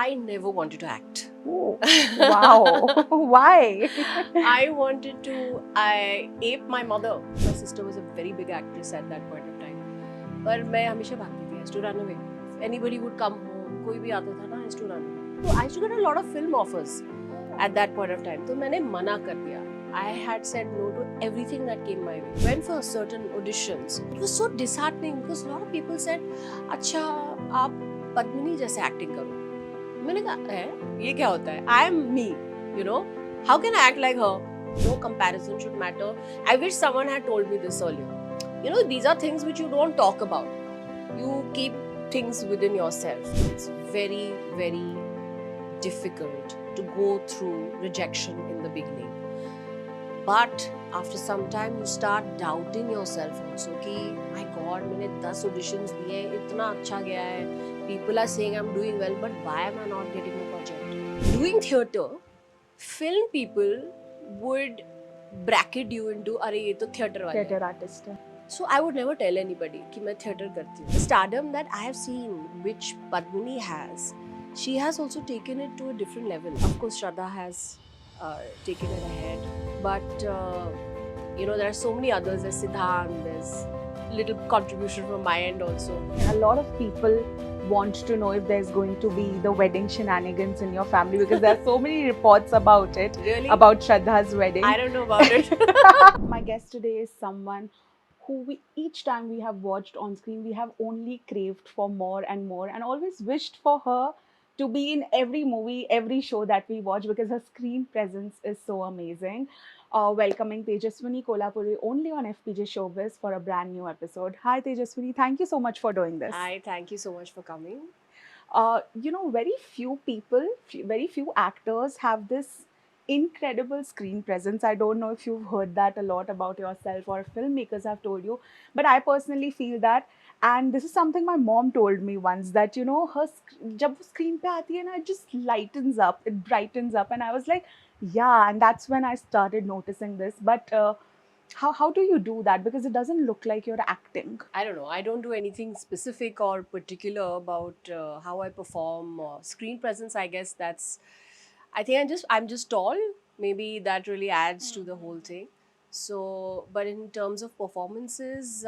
I never wanted to act. Oh, wow. Why? I wanted to ape my mother. My sister was a very big actress at that point of time. पर मैं हमेशा भागती थी. I used to run away. If anybody would come home, कोई भी आता था ना, I used to run away. So I used to get a lot of film offers at that point of time. तो मैंने मना कर दिया. I had said no to everything that came my way. Went for certain auditions. It was so disheartening because a lot of people said, अच्छा आप पद्मिनी जैसे acting करो. मैंने कहा है ये क्या होता है? I am me, you know. How can I act like her? No comparison should matter. I wish someone had told me this earlier. You know, these are things which you don't talk about. You keep things within yourself. It's very, very difficult to go through rejection in the beginning. But after some time you start doubting yourself also कि my God मैंने 10 auditions दिए इतना अच्छा गया है people are saying I'm doing well but why am I not getting a project doing theatre film people would bracket you into अरे ये तो theatre वाले Theater artist. So I would never tell anybody कि मैं theatre करती हूँ. The stardom that I have seen, which Padmini has, she has also taken it to a different level. Of course, Shraddha has taken it ahead, but you know there are so many others. There's Siddhant. There's little contribution from my end also. A lot of people want to know if there's going to be the wedding shenanigans in your family because there are so many reports about it, Really? about Shraddha's wedding. I don't know about it. My guest today is someone who each time we have watched on screen, we have only craved for more and always wished for her to be in every movie, every show that we watch because her screen presence is so amazing. Welcoming Tejaswini Kolhapuri only on FPJ Showbiz for a brand new episode. Hi Tejaswini, thank you so much for doing this. Hi, thank you so much for coming. Very few people, very few actors have this incredible screen presence. I don't know if you've heard that a lot about yourself or filmmakers have told you, but I personally feel that. And this is something my mom told me once that, you know, her jab wo screen pe aati hai na, it just lightens up, it brightens up. And I was like, yeah, and that's when I started noticing this. But how do you do that? Because it doesn't look like you're acting. I don't know. I don't do anything specific or particular about how I perform. Screen presence, I guess that's. I think I'm just tall. Maybe that really adds to the whole thing. So, but in terms of performances,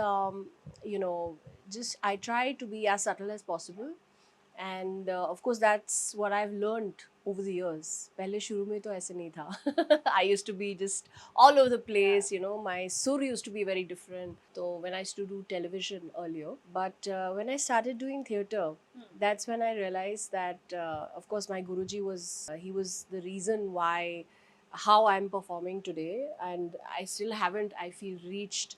you know, just I try to be as subtle as possible, and of course that's what I've learned over the years. पहले शुरू में तो ऐसे नहीं था. I used to be just all over the place, you know. My sur used to be very different. So when I used to do television earlier, but when I started doing theatre, that's when I realized that of course my Guruji was he was the reason why how I'm performing today, and I still haven't, I feel, reached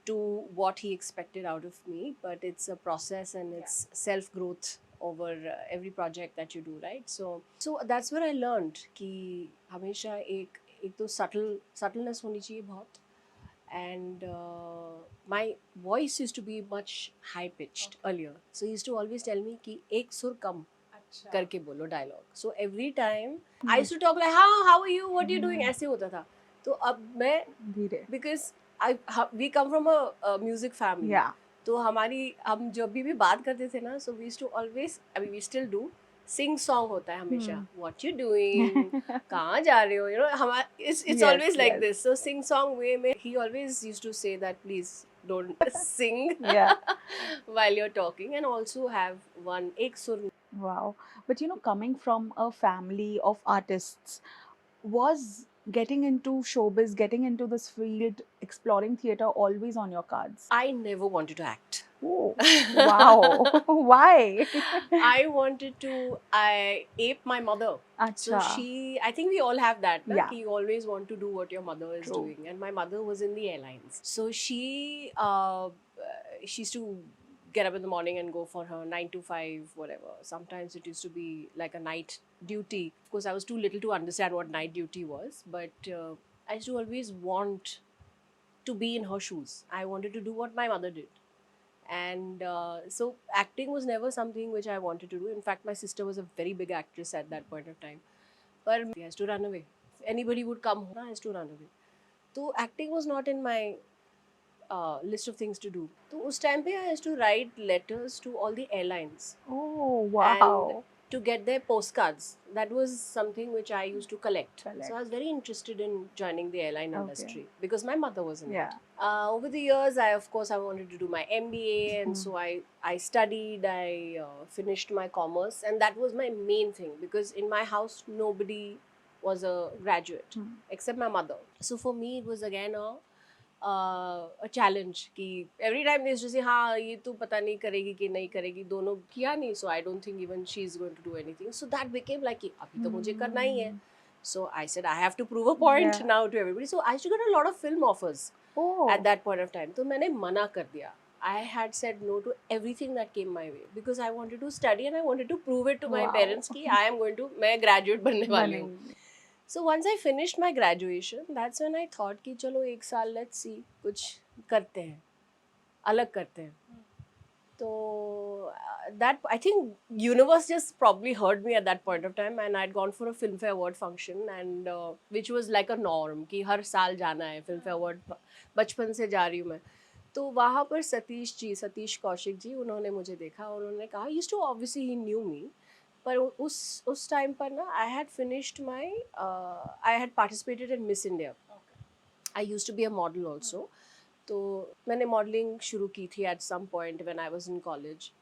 to what he expected out of me, but it's a process and it's self growth over every project that you do, right? So that's where I learned कि हमेशा एक तो subtleness होनी चाहिए बहुत, and my voice used to be much high pitched earlier, so he used to always tell me कि एक सुर कम करके बोलो dialogue. So every time I used to talk like how are you, what are you doing, ऐसे होता था. तो अब मैं धीरे. Because I we come from a music family. Yeah. तो हम जब भी बात करते थे ना, so we used to always, I mean we still do, sing song होता है हमेशा. व्हाट यू डूइंग, कहाँ जा रहे हो, यू नो. हमारा it's Yes, always like yes. This. So sing song way में ही always used to say that please don't sing Yeah. while you're talking, and also have one ek sur. Wow. But you know, coming from a family of artists, was getting into showbiz, getting into this field, exploring theatre always on your cards? I never wanted to act. Oh, wow. Why? I wanted to ape my mother. So Acha. I think we all have that, na? Yeah. Ki you always want to do what your mother is True. doing. And my mother was in the airlines. So she used to get up in the morning and go for her 9 to 5, whatever. Sometimes it used to be like a night duty. Of course, I was too little to understand what night duty was. But I used to always want to be in her shoes. I wanted to do what my mother did. And so acting was never something which I wanted to do. In fact, my sister was a very big actress at that point of time. But I used to run away. If anybody would come home, I used to run away. So acting was not in my list of things to do. So उस time पे I used to write letters to all the airlines Oh, wow. and to get their postcards. That was something which I used to collect. So I Collect. was very interested in joining the airline Okay. industry because my mother was in Yeah. it. Over the years, I wanted to do my MBA, and so I studied. I finished my commerce, and that was my main thing because in my house nobody was a graduate except my mother. So for me, it was again a challenge कि every time they used to say हाँ ये तो पता नहीं करेगी कि नहीं करेगी दोनों किया नहीं so I don't think even she is going to do anything so that became like कि अभी तो मुझे करना ही है so I said I have to prove a point Yeah. now to everybody so I used to get a lot of film offers Oh. at that point of time तो मैंने मना कर दिया I had said no to everything that came my way because I wanted to study and I wanted to prove it to my Wow. parents कि I am going to मैं graduate बनने वाली हूँ बनेंगे. So once I finished my graduation, that's when I thought कि चलो एक साल let's see कुछ करते हैं, अलग करते हैं. So that I think universe just probably heard me at that point of time, and I'd gone for a Filmfare Award function, and which was like a norm कि हर साल जाना है Filmfare Award बचपन से जा रही हूँ मैं. तो वहाँ पर सतीश कौशिक जी उन्होंने मुझे देखा और उन्होंने कहा used to obviously he knew me पर उस टाइम पर ना I had finished my I had participated in Miss India. I used to be a model also. तो मैंने मॉडलिंग शुरू की थी at some point when I was in college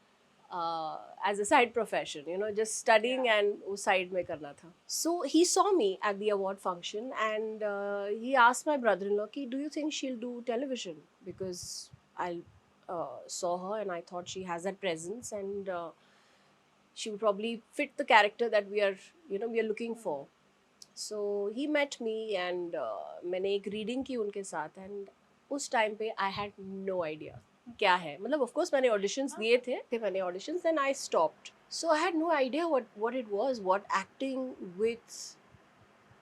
as a side profession, you know, just studying and वो side में करना था. So he saw me at the award function and he asked my brother-in-law कि do you think she'll do television because I saw her and I thought she has that presence and she would probably fit the character that we are looking for. So he met me and मैंने एक reading की उनके साथ and उस time पे I had no idea क्या है मतलब of course मैंने auditions दिए थे मैंने auditions then I stopped. So I had no idea what it was, what acting with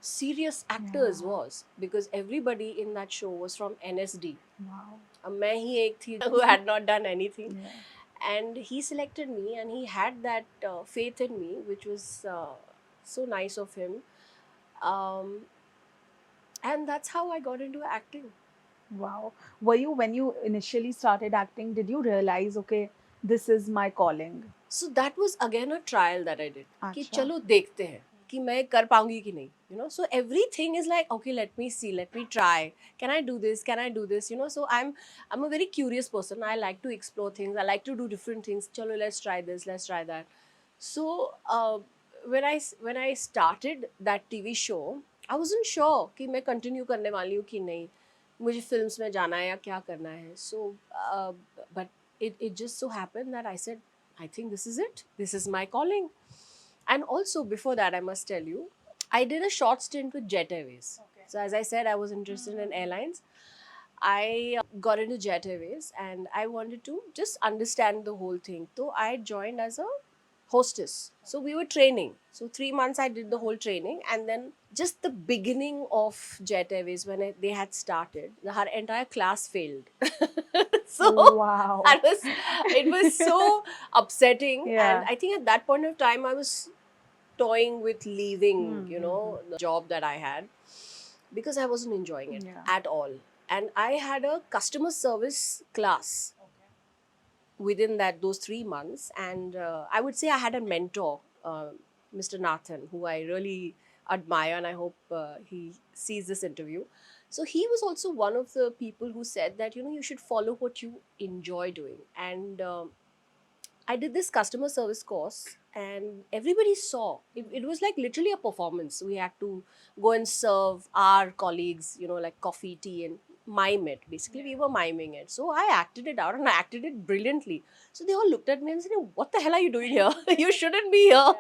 serious actors was because everybody in that show was from NSD. Wow. अब मैं ही एक थी who had not done anything. Yeah. And he selected me and he had that faith in me which was so nice of him and that's how I got into acting. Wow. Were you, when you initially started acting, did you realize, okay, this is my calling? So that was again a trial that I did कि अच्छा. चलो देखते हैं कि मैं कर पाऊंगी कि नहीं, you know. So everything is like okay, let me see, let me try, can I do this, you know. So I'm a very curious person. I like to explore things, I like to do different things. Chalo, let's try this, let's try that. So when I started that TV show I wasn't sure कि मैं continue करने वाली हूँ कि नहीं, मुझे films में जाना है या क्या करना है. So but it just so happened that I said I think this is it, this is my calling. And also before that I must tell you I did a short stint with Jet Airways. Okay. So as I said I was interested in airlines. I got into Jet Airways and I wanted to just understand the whole thing. So I joined as a hostess. So we were training. So 3 months I did the whole training and then just the beginning of Jet Airways when they had started, her entire class failed. So Wow. it was so upsetting. Yeah. And I think at that point of time I was toying with leaving, you know, the job that I had because I wasn't enjoying it at all. And I had a customer service class within those 3 months, and I would say I had a mentor, Mr. Nathan, who I really admire, and I hope he sees this interview. So he was also one of the people who said that you should follow what you enjoy doing, and I did this customer service course and everybody saw it was like literally a performance. We had to go and serve our colleagues, like coffee, tea, and mime it. Basically, we were miming it. So I acted it out and I acted it brilliantly. So they all looked at me and said, "What the hell are you doing here? You shouldn't be here.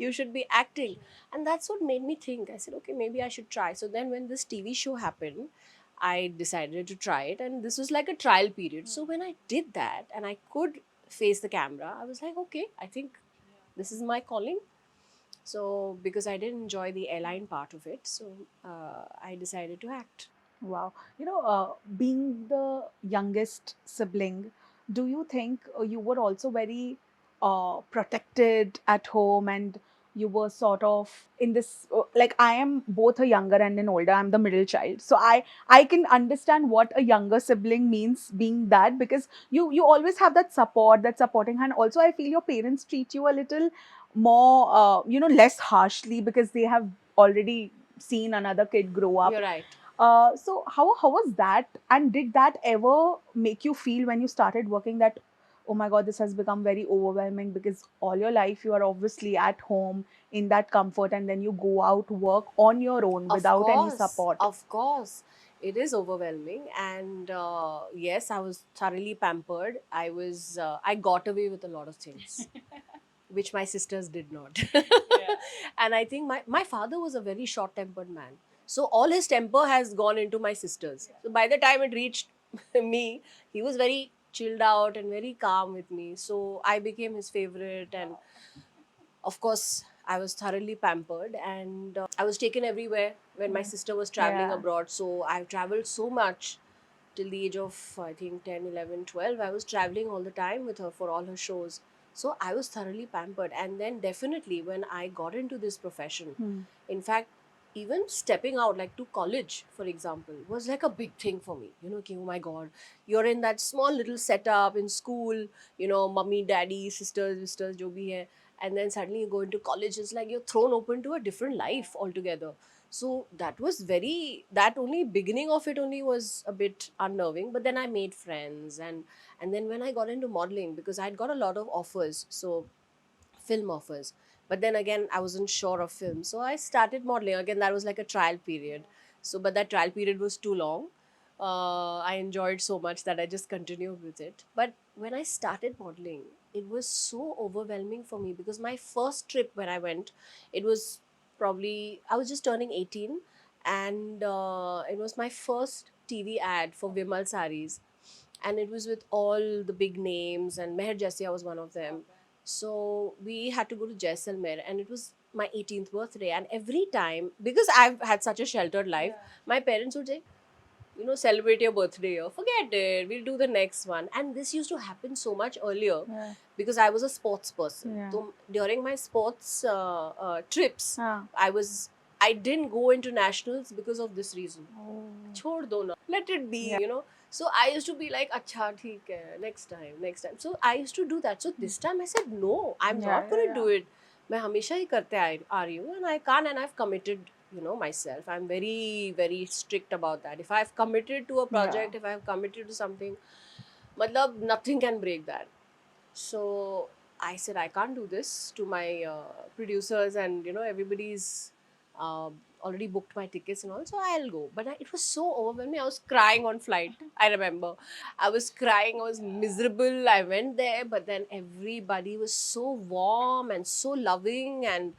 You should be acting." And that's what made me think. I said, okay, maybe I should try. So then when this TV show happened, I decided to try it, and this was like a trial period. So when I did that and I could face the camera, I was like, okay, I think this is my calling. So because I didn't enjoy the airline part of it, so I decided to act. Wow. Being the youngest sibling, do you think you were also very protected at home and you were sort of in this like I am both a younger and an older, I'm the middle child. So I can understand what a younger sibling means being that, because you always have that support, that supporting hand. Also, I feel your parents treat you a little more, less harshly, because they have already seen another kid grow up. You're right. So how was that? And did that ever make you feel when you started working that, oh my God, this has become very overwhelming, because all your life you are obviously at home in that comfort, and then you go out work on your own without any support. Of course, it is overwhelming, and yes, I was thoroughly pampered. I got away with a lot of things, which my sisters did not. And I think my father was a very short-tempered man, so all his temper has gone into my sisters. So by the time it reached me, he was very chilled out and very calm with me. So I became his favorite, and of course I was thoroughly pampered, and I was taken everywhere when my Yeah. sister was traveling Yeah. abroad. So I traveled so much till the age of, I think, 10, 11, 12. I was traveling all the time with her for all her shows. So I was thoroughly pampered. And then definitely when I got into this profession, Hmm. in fact, even stepping out, like to college, for example, was like a big thing for me. You know, okay, oh my God, you're in that small little setup in school, you know, mummy, daddy, sisters, jo bhi hai. And then suddenly you go into college, it's like you're thrown open to a different life altogether. So that was very, that only beginning of it only was a bit unnerving. But then I made friends, and then when I got into modeling, because I'd got a lot of offers, so film offers. But then again, I wasn't sure of film, so I started modeling again. That was like a trial period. So, but that trial period was too long. I enjoyed so much that I just continued with it. But when I started modeling, it was so overwhelming for me, because my first trip when I went, it was probably, I was just turning 18, and it was my first TV ad for Vimal Saris, and it was with all the big names, and Meher Jaisia was one of them. So we had to go to Jaisalmer, and it was my 18th birthday. And every time, because I've had such a sheltered life, my parents would say, you know, celebrate your birthday here. Forget it. We'll do the next one. And this used to happen so much earlier, Yeah. because I was a sports person. Yeah. So during my sports trips, Ah. I was I didn't go into nationals because of this reason. Oh. छोड़ दो ना, let it be, Yeah. you know. So I used to be like, अच्छा ठीक है, next time. So I used to do that. So this time I said, no, I'm Yeah, not yeah, going to do yeah. it. मैं हमेशा ही करते आ रही हूँ, and I can't, and I've committed, you know, myself. I'm very strict about that. If I've committed to a Yeah. project, if I've committed to something, matlab nothing can break that. So I said, I can't do this to my producers, and you know, everybody's uh, already booked my tickets and all, so I'll go. But it was so overwhelming. I was crying on flight. I remember I was crying. I was miserable. I went there, but then everybody was so warm and so loving, and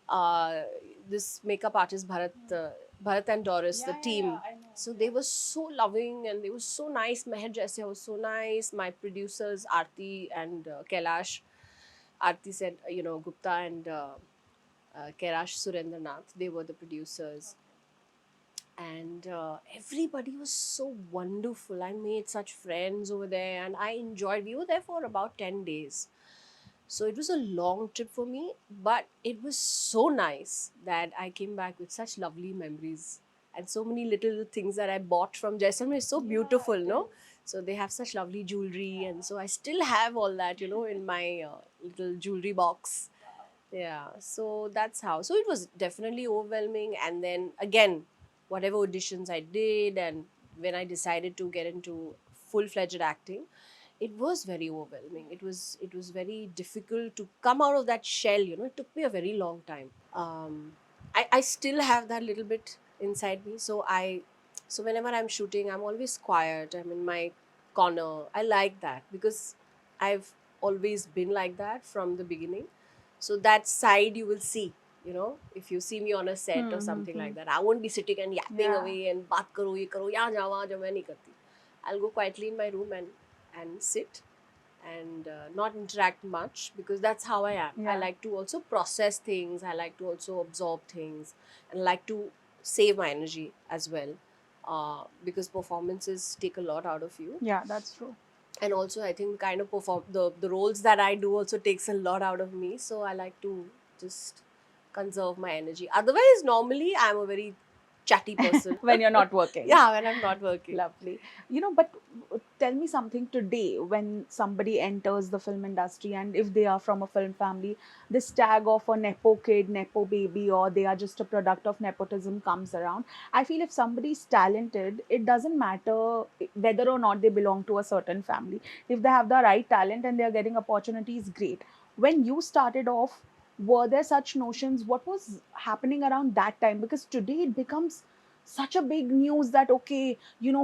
uh, this makeup artist Bharat and Doris, the team. So they were so loving, and they were so nice. Meher Jaisia was so nice. My producers Aarti and Kailash. Aarti said, you know, Gupta and Kailash Surendranath. They were the producers, and everybody was so wonderful. I made such friends over there, and I enjoyed. We were there for about 10 days, so it was a long trip for me, but it was so nice that I came back with such lovely memories, and so many little things that I bought from Jaisalmer is so beautiful, no? So they have such lovely jewelry, and so I still have all that, you know, in my little jewelry box. Yeah, so that's how. So it was definitely overwhelming, and then again, whatever auditions I did, and when I decided to get into full-fledged acting, it was very overwhelming. It was very difficult to come out of that shell. You know, it took me a very long time. I still have that little bit inside me. So whenever I'm shooting, I'm always quiet. I'm in my corner. I like that because I've always been like that from the beginning. So that side you will see. You know, if you see me on a set or something like that, I won't be sitting and yapping Yeah. away and baat karo, ye karo, yahan jao, wahan jao, main nahi karti. I'll go quietly in my room and sit and not interact much, because that's how I am. I Yeah. like to also process things. I like to also absorb things, and like to save my energy as well, because performances take a lot out of you. Yeah, that's true. And also, I think the kind of the roles that I do also takes a lot out of me. So I like to just conserve my energy. Otherwise, normally I'm a very chatty person. When you're not working. Yeah, when I'm not working. Lovely. But tell me something today when somebody enters the film industry and if they are from a film family, this tag of a Nepo kid, Nepo baby, or they are just a product of nepotism comes around. I feel if somebody is talented, it doesn't matter whether or not they belong to a certain family. If they have the right talent and they are getting opportunities, great. When you started off, were there such notions? What was happening around that time? Because today it becomes such a big news that okay,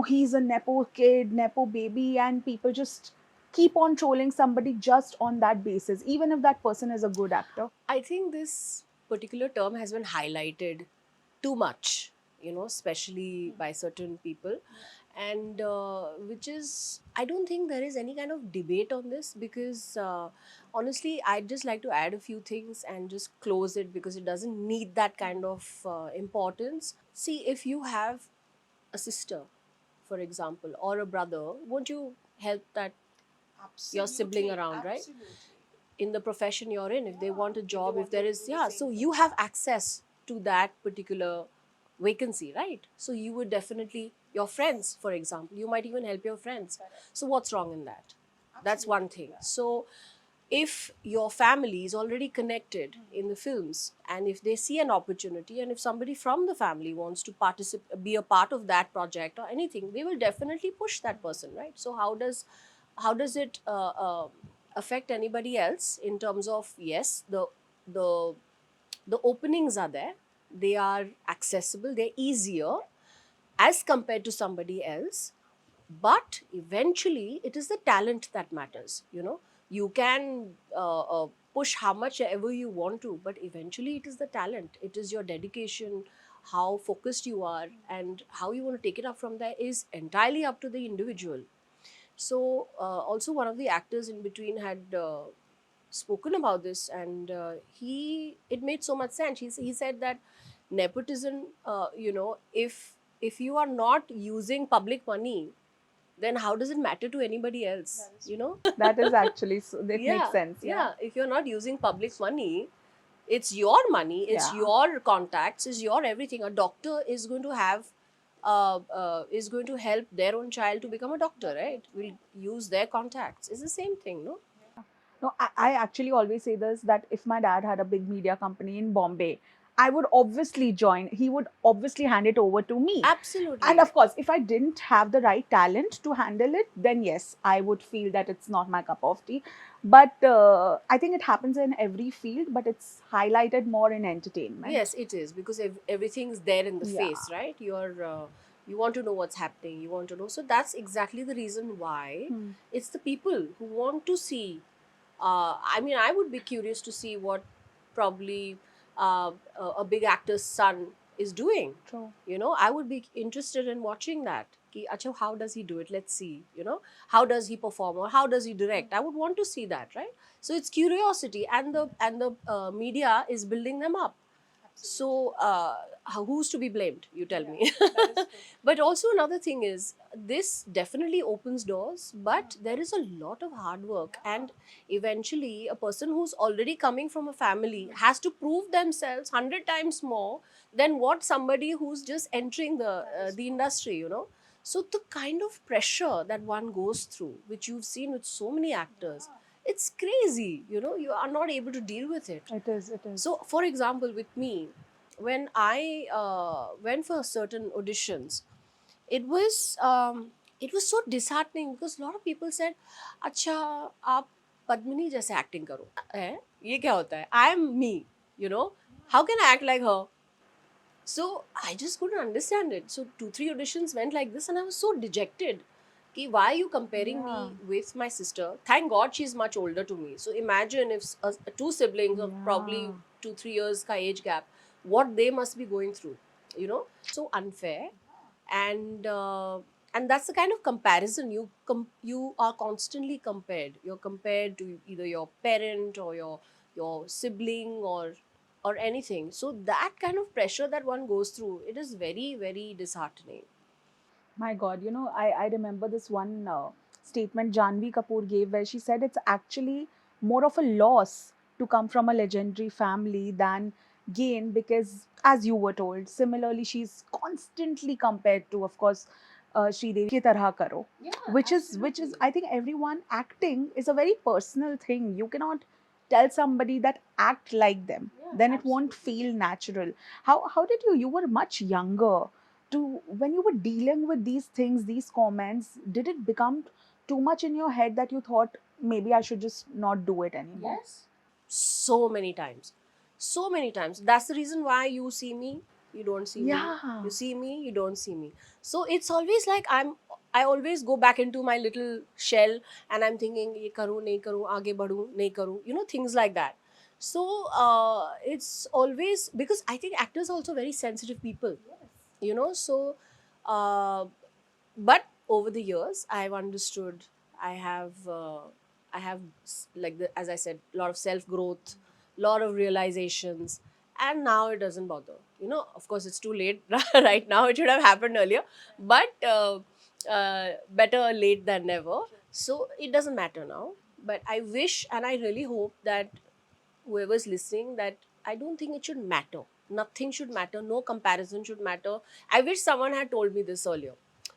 he's a nepo kid, nepo baby, and people just keep on trolling somebody just on that basis, even if that person is a good actor. I think this particular term has been highlighted too much, especially by certain people. And which is, I don't think there is any kind of debate on this because honestly, I'd just like to add a few things and just close it because it doesn't need that kind of importance. See, if you have a sister, for example, or a brother, won't you help that your sibling around, right? In the profession you're in, if they want a job, if there is, yeah, so you have access to that particular vacancy, right? So you would definitely, your friends, for example, you might even help your friends. So what's wrong in that? That's one thing. So if your family is already connected in the films and if they see an opportunity and if somebody from the family wants to participate, be a part of that project or anything, they will definitely push that person, right? So how does it affect anybody else in terms of, yes, the the openings are there, they are accessible, they're easier as compared to somebody else, but eventually it is the talent that matters. You can push how much ever you want to, but eventually it is the talent, it is your dedication, how focused you are, and how you want to take it up from there is entirely up to the individual. So also one of the actors in between had spoken about this, and he it made so much sense. He said that nepotism, if you are not using public money, then how does it matter to anybody else? That is actually so, that makes Yeah, sense. Yeah. yeah. If you're not using public money, it's your money, it's Yeah. your contacts, it's your everything. A doctor is going to have is going to help their own child to become a doctor, right? Will use their contacts. It's the same thing, no? No, I actually always say this, that if my dad had a big media company in Bombay, I would obviously join. He would obviously hand it over to me. And Absolutely. of course, if I didn't have the right talent to handle it, then yes, I would feel that it's not my cup of tea. But I think it happens in every field, but it's highlighted more in entertainment. Yes, it is because everything's there in the Yeah. face, right? You want to know what's happening. You want to know. So that's exactly the reason why Hmm. it's the people who want to see. I mean, I would be curious to see what probably a big actor's son is doing. True. I would be interested in watching that. Ki, acha, how does he do it? Let's see. How does he perform or how does he direct? I would want to see that, right? So it's curiosity, and the media is building them up. So who's to be blamed, you tell me? But also another thing is, this definitely opens doors, but there is a lot of hard work, and eventually a person who's already coming from a family has to prove themselves 100 times more than what somebody who's just entering the industry, so the kind of pressure that one goes through, which you've seen with so many actors, it's crazy. You are not able to deal with it. It is. It is. So, for example, with me, when I went for certain auditions, it was um, it was so disheartening because a lot of people said, "अच्छा, आप पद्मिनी जैसे acting करो." ये क्या होता है? I am me, you know. How can I act like her? So I just couldn't understand it. So 2 3 auditions went like this, and I was so dejected. Ki, why are you comparing Yeah. me with my sister? Thank God she's much older to me. So imagine if two siblings of probably Yeah. 2 3 years ka age gap, what they must be going through. So unfair, and that's the kind of comparison you are constantly compared. You're compared to either your parent or your sibling or anything. So that kind of pressure that one goes through, it is very, very disheartening. My God, I remember this one statement Janvi Kapoor gave where she said it's actually more of a loss to come from a legendary family than gain, because as you were told, similarly she's constantly compared to, of course, Sridevi ki tarha karo, Yeah, which is I think everyone acting is a very personal thing. You cannot tell somebody that act like them, yeah, then it won't absolutely. feel natural. How did you were much younger, to when you were dealing with these things, these comments, did it become too much in your head that you thought maybe I should just not do it anymore? Yes. So many times. So many times. That's the reason why you see me, you don't see me. Yeah. You see me, you don't see me. So it's always like I always go back into my little shell and I'm thinking, ye karu, nahi karu, aage badhu, nahi karu. You know, things like that. So it's always because I think actors are also very sensitive people. You know, so uh, but over the years I've understood. I have i have like as I said, a lot of self growth, lot of realizations, and now it doesn't bother. You know, of course it's too late right now. It should have happened earlier, but better late than never. So it doesn't matter now. But I wish and I really hope that whoever's listening, that I don't think it should matter. Nothing should matter. No comparison should matter. I wish someone had told me this earlier.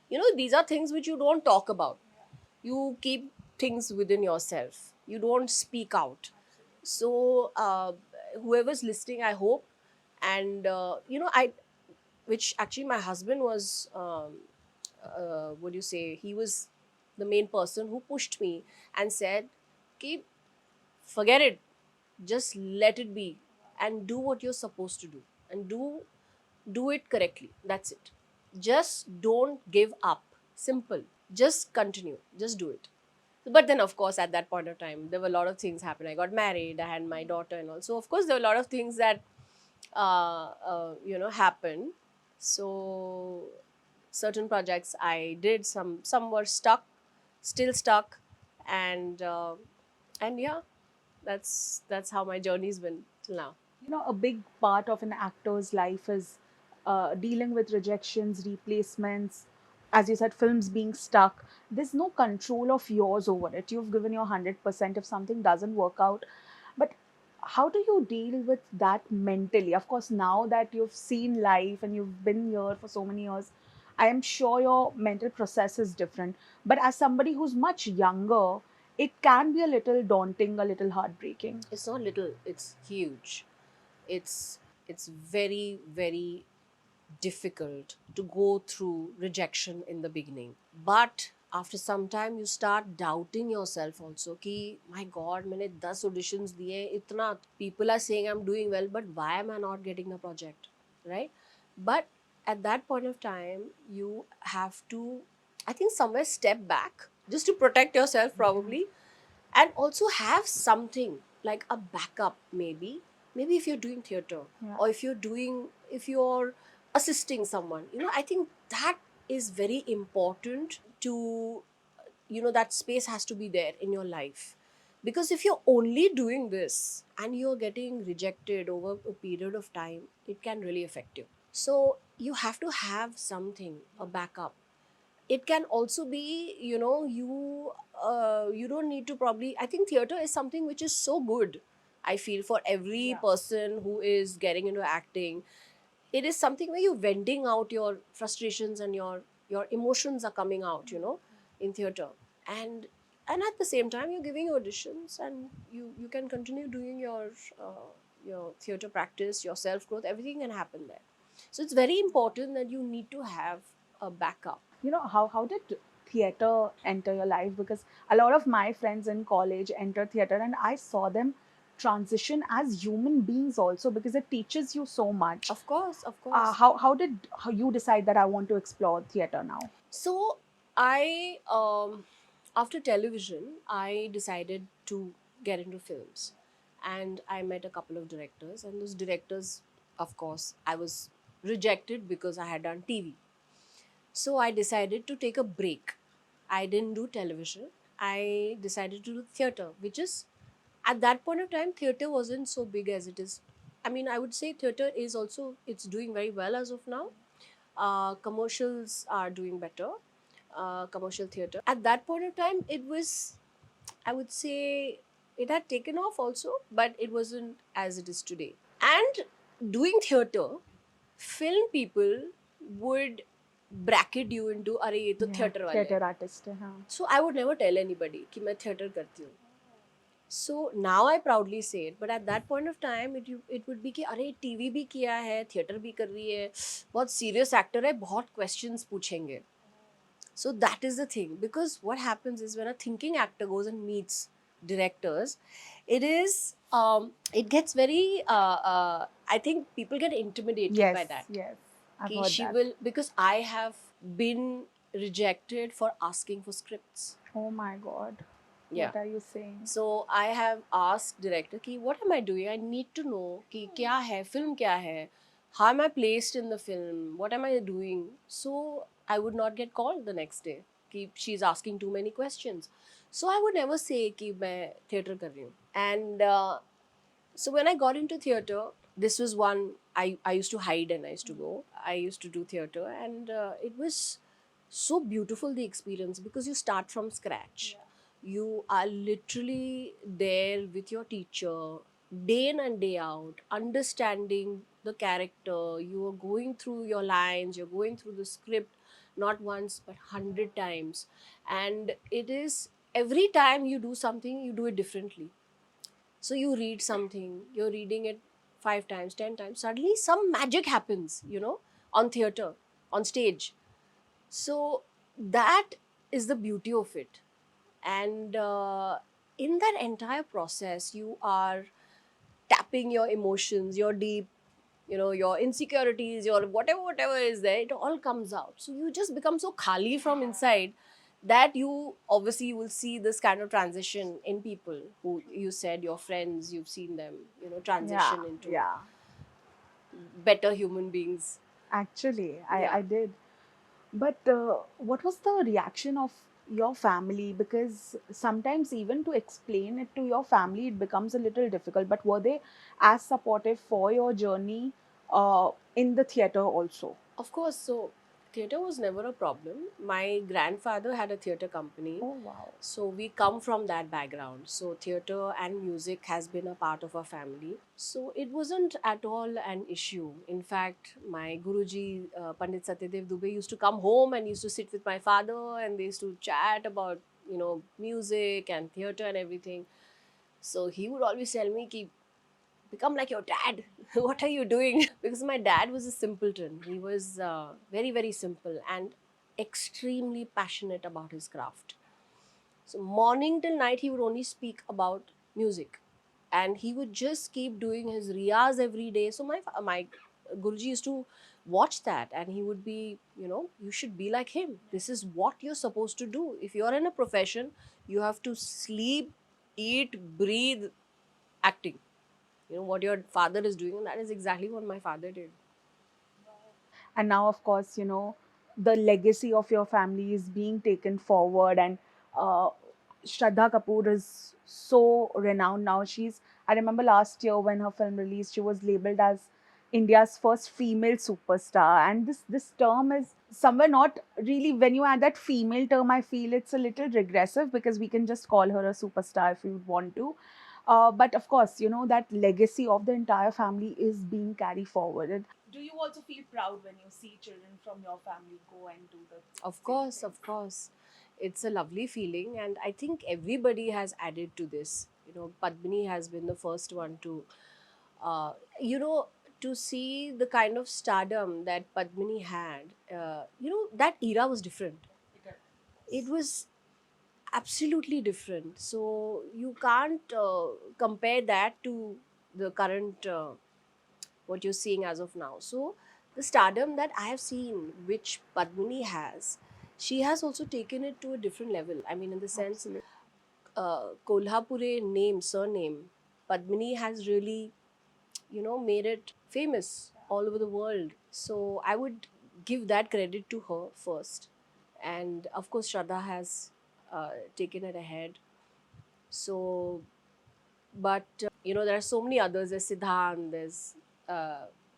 You know, these are things which you don't talk about. You keep things within yourself. You don't speak out. So, whoever's listening, I hope, and which actually my husband was, what do you say? He was the main person who pushed me and said, "Keep, forget it, just let it be and do what you're supposed to do, and do it correctly. That's it. Just don't give up. Simple. Just continue, just do it." But then of course at that point of time there were a lot of things happen. I got married, I had my daughter, and also of course there were a lot of things that happened. So certain projects I did, some were stuck, still stuck, and yeah, that's how my journey's been till now. A big part of an actor's life is dealing with rejections, replacements, as you said, films being stuck. There's no control of yours over it. You've given your 100% if something doesn't work out. But how do you deal with that mentally? Of course, now that you've seen life and you've been here for so many years, I am sure your mental process is different. But as somebody who's much younger, it can be a little daunting, a little heartbreaking. It's not little, it's huge. It's very, very difficult to go through rejection in the beginning, but after some time you start doubting yourself also कि my god, मैंने 10 auditions दिए, इतना people are saying I'm doing well, but why am I not getting a project, right? But at that point of time you have to, I think, somewhere step back just to protect yourself probably, and also have something like a backup. Maybe if you're doing theater, Yeah. or if you're assisting someone, I think that is very important to, that space has to be there in your life. Because if you're only doing this and you're getting rejected over a period of time, it can really affect you. So you have to have something, a backup. It can also be, you don't need to, probably, I think theater is something which is so good, I feel, for every Yeah. person who is getting into acting. It is something where you're venting out your frustrations, and your emotions are coming out, in theater. And and at the same time you're giving auditions, and you can continue doing your theater practice, your self growth, everything can happen there. So it's very important that you need to have a backup. How did theater enter your life? Because a lot of my friends in college entered theater, and I saw them transition as human beings also, because it teaches you so much. Of course, of course. How you decide that I want to explore theater now? So I, after television, I decided to get into films, and I met a couple of directors, and those directors, of course, I was rejected because I had done TV. So I decided to take a break. I didn't do television. I decided to do theater, which is, at that point of time, theater wasn't so big as it is. I mean, I would say theater is also, it's doing very well as of now. Commercials are doing better. Commercial theater, at that point of time, it was, I would say, it had taken off also, but it wasn't as it is today. And doing theatre, film people would bracket you into अरे ये तो Yeah, theatre वाले हैं. theater artist है, हाँ. So I would never tell anybody कि मैं theatre करती हूँ. So now I proudly say it, but at that point of time it would be कि अरे TV भी किया है, theatre भी कर रही है, बहुत serious actor है, बहुत questions पूछेंगे. So that is the thing, because what happens is when a thinking actor goes and meets directors, it gets very I think people get intimidated by Yes, that. yes, I've Ki heard she that. will, because I have been rejected for asking for scripts. Oh my God, Yeah. what are you saying? So I have asked director कि what am I doing? I need to know कि क्या है, film क्या है, how am I placed in the film, what am I doing? So I would not get called the next day कि she's asking too many questions. So I would never say कि मैं theatre कर रही हूँ. And so when I got into theatre, this was one I used to hide and I used to go. I used to do theatre, and it was so beautiful, the experience, because you start from scratch. You are literally there with your teacher day in and day out, understanding the character. You are going through your lines, you're going through the script not once but 100 times. And it is, every time you do something, you do it differently. So you read something, you're reading it 5 times, 10 times, suddenly some magic happens, on theater, on stage. So that is the beauty of it. And in that entire process, you are tapping your emotions, your deep, your insecurities, your whatever is there, it all comes out. So you just become so khali from inside that you will see this kind of transition in people who you said your friends, you've seen them, Yeah, transition into yeah. better human beings. Actually, Yeah. I did. But what was the reaction of your family? Because sometimes, even to explain it to your family, it becomes a little difficult. But were they as supportive for your journey in the theater also? Of course, so theatre was never a problem. My grandfather had a theatre company. Oh, wow. So we come from that background. So theatre and music has been a part of our family. So it wasn't at all an issue. In fact, my Guruji, Pandit Satyadev Dubey, used to come home and used to sit with my father, and they used to chat about, music and theatre and everything. So he would always tell me, ki, become like your dad. What are you doing? Because my dad was a simpleton. He was very, very simple and extremely passionate about his craft. So morning till night, he would only speak about music, and he would just keep doing his riyaz every day. So my Guruji used to watch that, and he would be, you should be like him. This is what you're supposed to do. If you're in a profession, you have to sleep, eat, breathe, acting. What your father is doing, and that is exactly what my father did. And now, of course, the legacy of your family is being taken forward, and uh, Shraddha Kapoor is so renowned now. I remember last year when her film released, she was labeled as India's first female superstar. And this term is somewhere not really, when you add that female term, I feel it's a little regressive, because we can just call her a superstar if we want to. But of course, that legacy of the entire family is being carried forward. Do you also feel proud when you see children from your family go and do the Of same course, thing? of course. It's a lovely feeling, and I think everybody has added to this. Padmini has been the first one to, uh, you know, to see the kind of stardom that Padmini had. That era was different. It was absolutely different. So you can't compare that to the current what you're seeing as of now. So the stardom that I have seen, which Padmini has, she has also taken it to a different level. I mean, in the sense, Absolutely. Kolhapure name, surname, Padmini has really, made it famous all over the world. So I would give that credit to her first. And of course, Shraddha has taken it ahead. So, but there are so many others. There's Siddhan,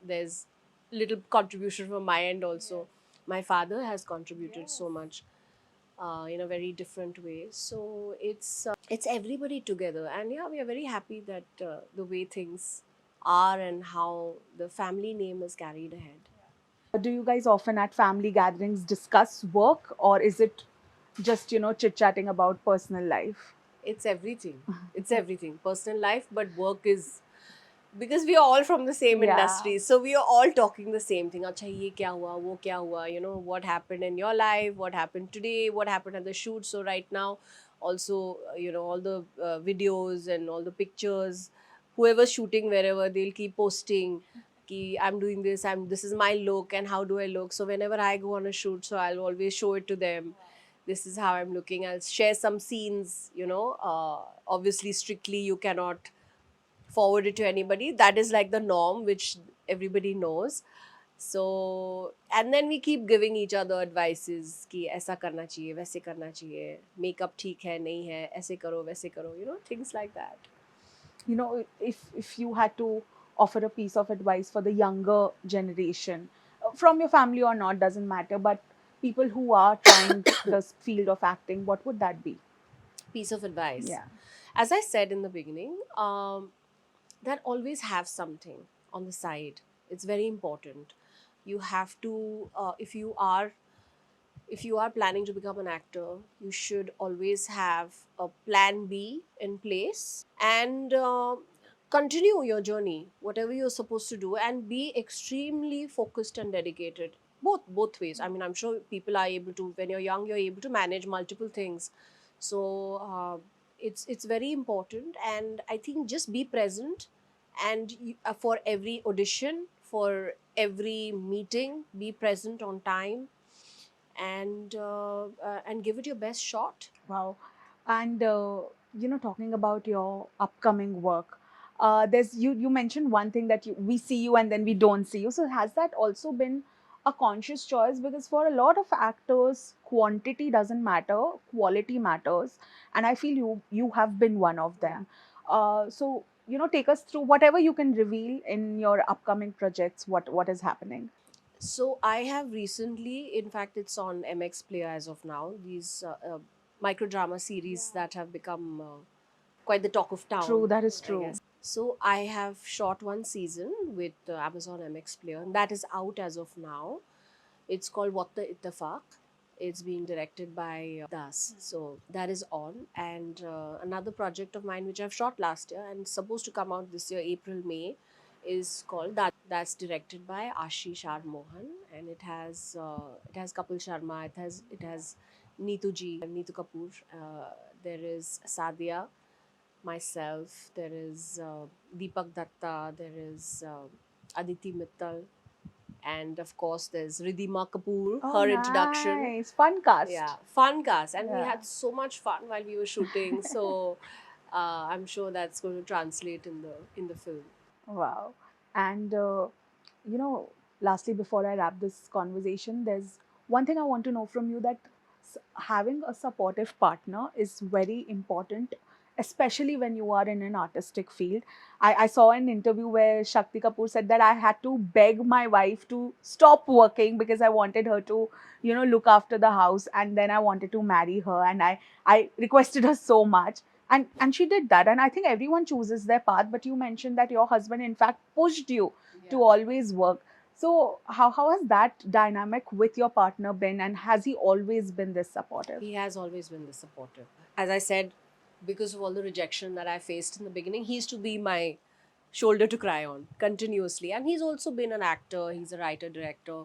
there's little contribution from my end also. My father has contributed so much in a very different way. So it's everybody together, and yeah, we are very happy that the way things are and how the family name is carried ahead. Do you guys often at family gatherings discuss work, or is it just, chit chatting about personal life? It's everything. It's everything. Personal life, but work is because we are all from the same Yeah. industry, so we are all talking the same thing. Acha ye kya hua, wo kya hua, what happened in your life, what happened today, what happened at the shoot. So right now also, all the videos and all the pictures, whoever's shooting wherever, they'll keep posting ki I'm doing this, this is my look and how do I look. So whenever I go on a shoot, so I'll always show it to them. This is how I'm looking. I'll share some scenes, obviously strictly you cannot forward it to anybody. That is like the norm, which everybody knows. So, and then we keep giving each other advices कि ऐसा करना चाहिए, वैसे करना चाहिए, makeup ठीक है, नहीं है, ऐसे करो, वैसे करो, things like that. If you had to offer a piece of advice for the younger generation, from your family or not, doesn't matter, but people who are trying the field of acting, what would that be? Piece of advice. Yeah. As I said in the beginning, that always have something on the side. It's very important. You have to, if you are planning to become an actor, you should always have a plan B in place and continue your journey, whatever you're supposed to do, and be extremely focused and dedicated. Both ways. I mean, I'm sure people are able to. When you're young, you're able to manage multiple things. So it's very important, and I think just be present, and for every audition, for every meeting, be present on time and give it your best shot. Wow. And talking about your upcoming work, there's you mentioned one thing that we see you and then we don't see you. So has that also been a conscious choice? Because for a lot of actors, quantity doesn't matter, quality matters, and I feel you have been one of them. So take us through whatever you can reveal in your upcoming projects. What is happening? So I have recently, in fact, it's on MX Player as of now. These micro drama series that have become quite the talk of True, town, that is I true. guess. So I have shot one season with Amazon MX Player, and that is out as of now. It's called What the Ittafaq. It's being directed by Das. So that is on. And another project of mine, which I've shot last year and supposed to come out this year, April, May, is called That's directed by Ashish R. Mohan, and it has Kapil Sharma. It has Neetu Ji, Neetu Kapoor. There is Sadia, myself. There is Deepak Datta. There is Aditi Mittal, and of course there's Ridhima Kapoor, Oh, her introduction. nice, fun cast. Yeah, fun cast, and we Yeah. had so much fun while we were shooting. So I'm sure that's going to translate in the film. Wow. And, you know, lastly, before I wrap this conversation, there's one thing I want to know from you, that having a supportive partner is very important, especially when you are in an artistic field. I saw an interview where Shakti Kapoor said that I had to beg my wife to stop working because I wanted her to, look after the house, and then I wanted to marry her, and I requested her so much, and she did that. And I think everyone chooses their path, but you mentioned that your husband in fact pushed you to always work. So how has that dynamic with your partner been, and has he always been this supportive? He has always been this supportive. As I said, because of all the rejection that I faced in the beginning, he used to be my shoulder to cry on continuously. And he's also been an actor, he's a writer, director,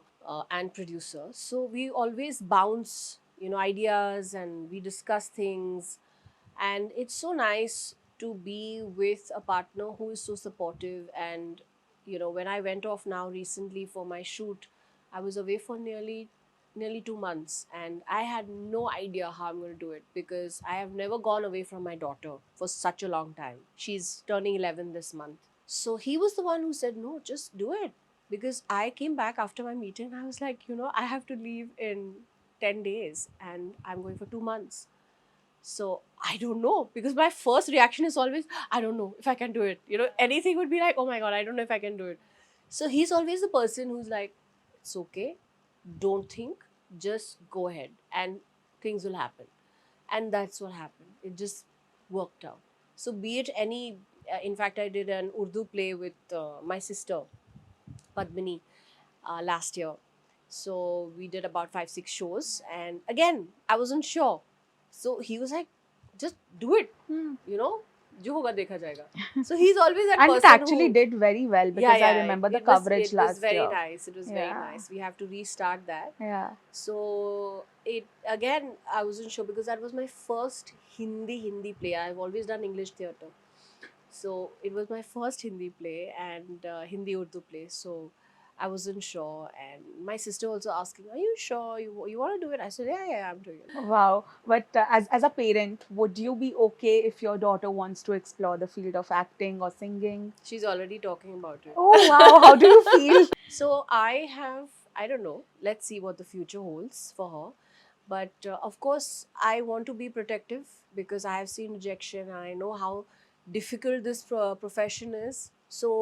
and producer. So we always bounce, ideas, and we discuss things. And it's so nice to be with a partner who is so supportive. And when I went off now recently for my shoot, I was away for nearly 2 months, and I had no idea how I'm going to do it, because I have never gone away from my daughter for such a long time. She's turning 11 this month. So he was the one who said, no, just do it. Because I came back after my meeting, I was like, I have to leave in 10 days and I'm going for 2 months. So I don't know, because my first reaction is always, I don't know if I can do it. Anything would be like, oh my God, I don't know if I can do it. So he's always the person who's like, it's okay, don't think, just go ahead and things will happen. And that's what happened. It just worked out. So be it any In fact, I did an Urdu play with my sister Padmini last year. So we did about 5 6 shows, and again I wasn't sure. So he was like, "Just do it, Hmm. you know. जो होगा देखा जाएगा." So he's always that And it person actually who, did very well yeah, because I yeah, remember the it was coverage it was last very year. nice. It was very Yeah. nice. We have to restart that. Yeah. So it again, I wasn't sure because that was my first Hindi play. I've always done English theatre, so it was my first Hindi play and Hindi Urdu play. So I wasn't sure, and my sister also asking, "Are you sure you want to do it?" I said, "Yeah, yeah, I'm doing it." Wow. But as a parent, would you be okay if your daughter wants to explore the field of acting or singing? She's already talking about it. Oh wow. How do you feel? So I don't know. Let's see what the future holds for her. But of course, I want to be protective because I have seen rejection. I know how difficult this profession is. So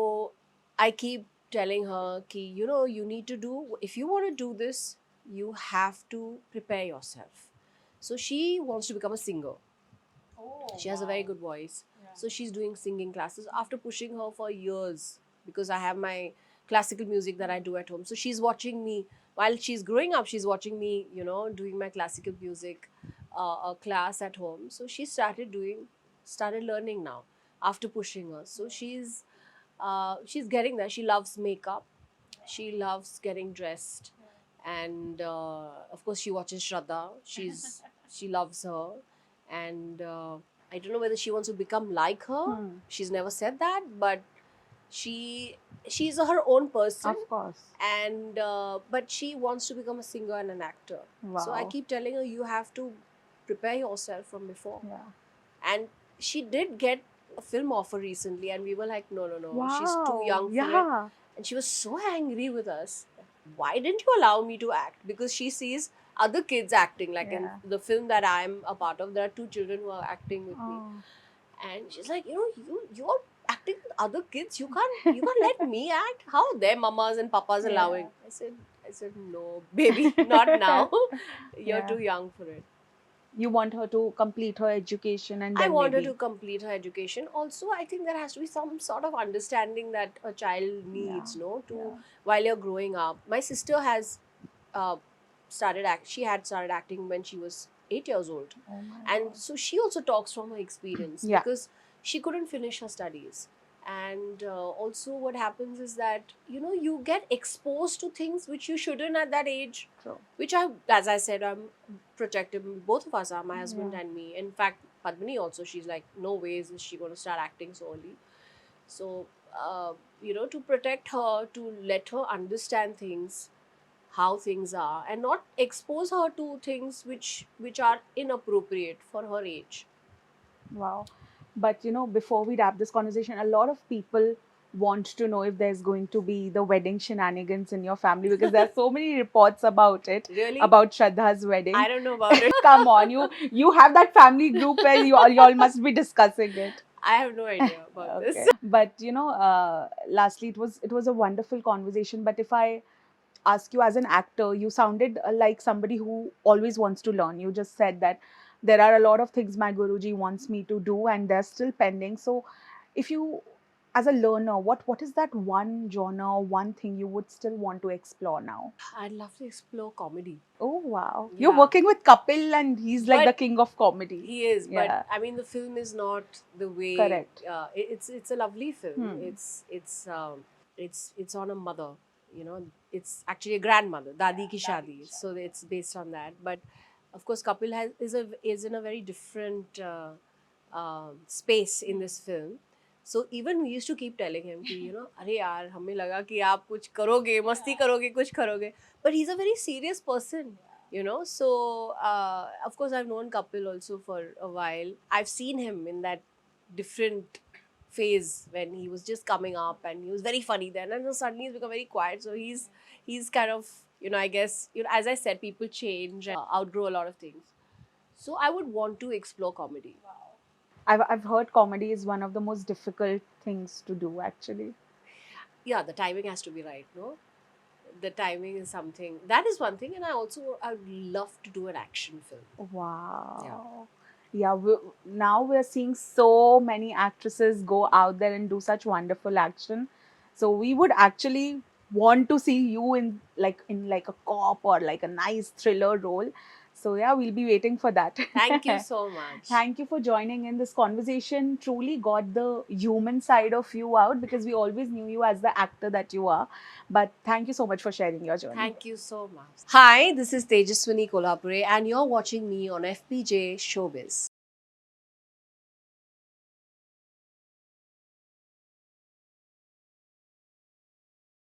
I keep telling her, ki, you need to do, if you want to do this, you have to prepare yourself. So she wants to become a singer. She has a very good voice. So she's doing singing classes after pushing her for years because I have my classical music that I do at home. So she's watching me while she's growing up. She's watching me, doing my classical music class at home. So she started learning now after pushing her. So she's getting there. She loves makeup. She loves getting dressed, and of course she watches Shraddha. She loves her, and I don't know whether she wants to become like her. Hmm. She's never said that, but she she's her own person, Of course. and but she wants to become a singer and an actor. So I Wow. keep telling her, you have to prepare yourself from before. Yeah. And she did get a film offer recently, and we were like, no, no, no, she's too Wow. young for it. Yeah. And she was so angry with us. Why didn't you allow me to act? Because she sees other kids acting. Like in Yeah. the film that I'm a part of, there are 2 children who are acting with me. Oh. And she's like, you're acting with other kids. You can't let me act. How their mamas and papas Yeah. allowing? I said, no, baby, not now. You're Yeah. too young for it. You want her to complete her education and I then want her maybe. to complete her education. Also, I think there has to be some sort of understanding that a child needs, Yeah. no, to Yeah. while you're growing up. My sister has uh, she had started acting when she was 8 years old, Oh my and God. so she also talks from her experience Yeah. because she couldn't finish her studies. And also, what happens is that you get exposed to things which you shouldn't at that age, True. which as I said, I'm protective. Both of us are, my husband Yeah. and me. In fact, Padmini also, she's like, no ways is she going to start acting so early. So, to protect her, to let her understand things, how things are, and not expose her to things which are inappropriate for her age. Wow. But before we wrap this conversation, a lot of people want to know if there's going to be the wedding shenanigans in your family because there are so many reports about it, Really? about Shraddha's wedding. I don't know about it. Come on, you have that family group where you all must be discussing it. I have no idea about this. Okay. But lastly, it was a wonderful conversation. But if I ask you as an actor, you sounded like somebody who always wants to learn. You just said that there are a lot of things my Guruji wants me to do and they're still pending. So if you, as a learner, what is that one genre, one thing you would still want to explore now? I'd love to explore comedy. Oh wow. You're Yeah. working with Kapil and he's like the But king of comedy. he is, Yeah. but I mean, the film is not the way. Correct. It's a lovely film. Hmm. It's on a mother. It's actually a grandmother, Dadi ki Shadi. So it's based on that. But of course, Kapil is in a very different space in this film. So even we used to keep telling him, कि, अरे यार, हमें लगा कि आप कुछ करोगे, मस्ती करोगे, कुछ करोगे. But he's a very serious person. So of course I've known Kapil also for a while. I've seen him in that different phase when he was just coming up, and he was very funny then, and then suddenly he's become very quiet. So he's kind of, I guess, as I said, people change and outgrow a lot of things. So I would want to explore comedy. I've heard comedy is one of the most difficult things to do actually. Yeah, the timing has to be right, no? The timing is one thing, and I would love to do an action film. Wow. Yeah, now we're seeing so many actresses go out there and do such wonderful action. So we would actually want to see you in like a cop or like a nice thriller role. So yeah, we'll be waiting for that. Thank you so much. Thank you for joining in. This conversation truly got the human side of you out because we always knew you as the actor that you are. But thank you so much for sharing your journey. Thank you so much. Hi, this is Tejaswini Kolhapure, and you're watching me on FPJ Showbiz.